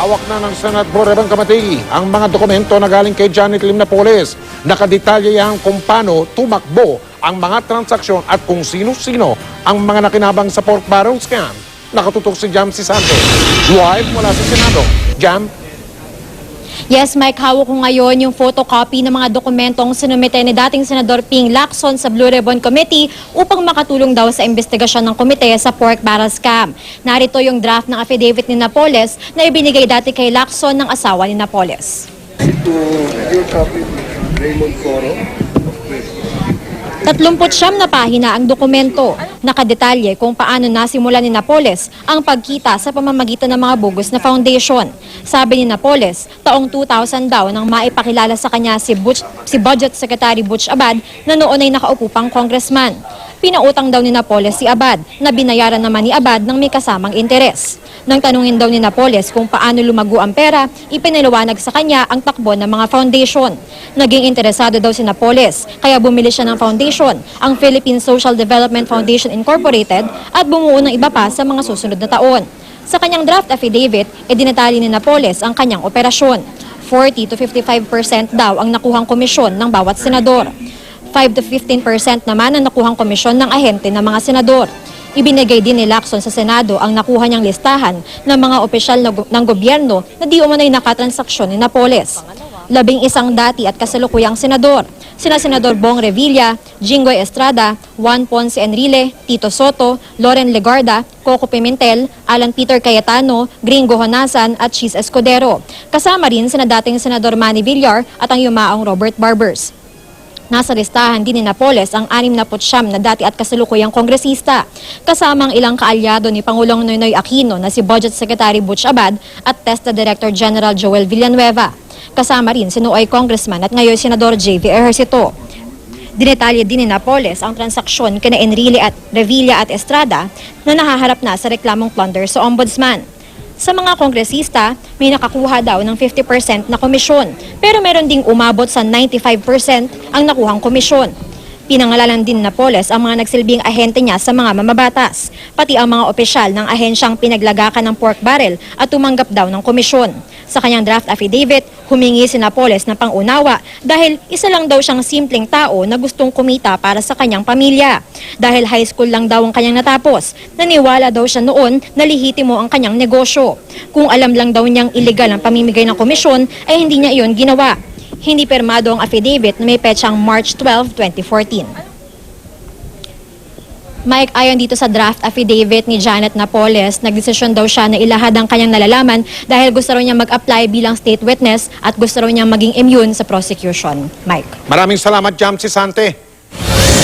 Hawak na ng Senate Pro Rebang Committee ang mga dokumento na galing kay Janet Lim Napoles. Nakadetalye yan kung paano tumakbo ang mga transaksyon at kung sino-sino ang mga nakinabang sa pork barrel scam. Nakatutok si Jam Sisante. Live mula sa Senado. Jam? Yes, Mike, hawak ko ngayon yung photocopy ng mga dokumentong sinumite ni dating Senador Ping Lacson sa Blue Ribbon Committee upang makatulong daw sa investigasyon ng komite sa pork barrel scam. Narito yung draft ng affidavit ni Napoles na ibinigay dati kay Lacson ng asawa ni Napoles. To your copy, Raymond Coro. 39 na pahina ang dokumento. Nakadetalye kung paano nasimula ni Napoles ang pagkita sa pamamagitan ng mga bogus na foundation. Sabi ni Napoles, taong 2000 daw nang maipakilala sa kanya si Budget Secretary Butch Abad na noon ay nakaupo pang congressman. Pinautang daw ni Napoles si Abad na binayaran naman ni Abad ng may kasamang interes. Nang tanungin daw ni Napoles kung paano lumago ang pera, ipinaliwanag sa kanya ang takbo ng mga foundation. Naging interesado daw si Napoles, kaya bumili siya ng foundation, ang Philippine Social Development Foundation Incorporated, at bumuo ng iba pa sa mga susunod na taon. Sa kanyang draft affidavit, idinatali ni Napoles ang kanyang operasyon. 40 to 55% daw ang nakuhang komisyon ng bawat senador. 5 to 15% naman ang nakuhang komisyon ng ahente ng mga senador. Ibinigay din ni Lacson sa Senado ang nakuha niyang listahan ng mga opisyal ng gobyerno na di umunay nakatransaksyon ni Napoles. 11 dati at kasalukuyang senador, sina Senador Bong Revilla, Jinggoy Estrada, Juan Ponce Enrile, Tito Soto, Loren Legarda, Coco Pimentel, Alan Peter Cayetano, Gringo Honasan at Chis Escudero. Kasama rin sina dating Senador Manny Villar at ang yumaong Robert Barbers. Nasa listahan din ni Napoles ang 69 na dati at kasalukuyang kongresista, kasama ang ilang kaalyado ni Pangulong Noynoy Aquino na si Budget Secretary Butch Abad at TESDA Director General Joel Villanueva. Kasama rin si Nuoy Congressman at ngayon Senador J.V. Ejercito. Dinetalye din ni Napoles ang transaksyon kina Enrile at Revilla at Estrada na nahaharap na sa reklamong plunder sa Ombudsman. Sa mga kongresista, may nakakuha daw ng 50% na komisyon, pero meron ding umabot sa 95% ang nakuhang komisyon. Pinangalanan din ni Napoles ang mga nagsilbing ahente niya sa mga mamabatas, pati ang mga opisyal ng ahensyang pinaglagakan ng pork barrel at tumanggap daw ng komisyon. Sa kanyang draft affidavit, humingi si Napoles ng pangunawa dahil isa lang daw siyang simpleng tao na gustong kumita para sa kanyang pamilya. Dahil high school lang daw ang kanyang natapos, naniwala daw siya noon na lihitimo ang kanyang negosyo. Kung alam lang daw niyang illegal ang pamimigay ng komisyon, ay hindi niya iyon ginawa. Hindi permado ang affidavit na may petsang March 12, 2014. Mike, ayon dito sa draft affidavit ni Janet Napoles, nagdesisyon daw siya na ilahad ang kanyang nalalaman dahil gusto raw niya mag-apply bilang state witness at gusto raw niya maging immune sa prosecution. Mike. Maraming salamat, Jam Sisante.